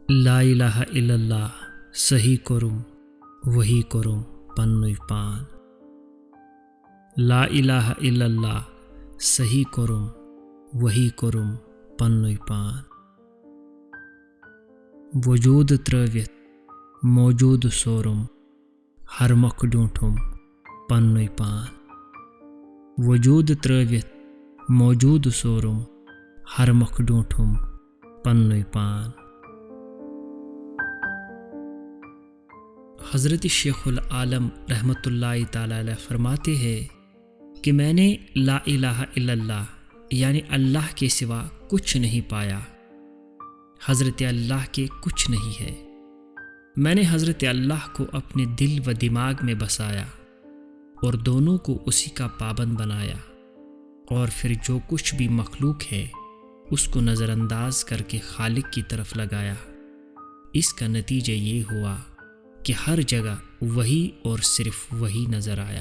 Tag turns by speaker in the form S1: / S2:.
S1: لا الہ الا اللہ صحیح کرم وہی کرم پنوی پان لا الہ الا اللہ صحیح کرم وہی کرم پنوی پان وجود ترٲوِتھ موجود سورم ہر مۄکھ ڈوٗنٛٹھُم پنوی پان وجود ترٲوِتھ موجود سورم ہر مۄکھ ڈوٗنٛٹھُم پنوی پان۔ حضرت شیخ العالم رحمۃ اللہ تعالیٰ علیہ فرماتے ہیں کہ میں نے لا الہ الا اللہ یعنی اللہ کے سوا کچھ نہیں پایا، حضرت اللہ کے کچھ نہیں ہے۔ میں نے حضرت اللہ کو اپنے دل و دماغ میں بسایا اور دونوں کو اسی کا پابند بنایا، اور پھر جو کچھ بھی مخلوق ہے اس کو نظر انداز کر کے خالق کی طرف لگایا۔ اس کا نتیجہ یہ ہوا کہ ہر جگہ وہی اور صرف وہی نظر آیا۔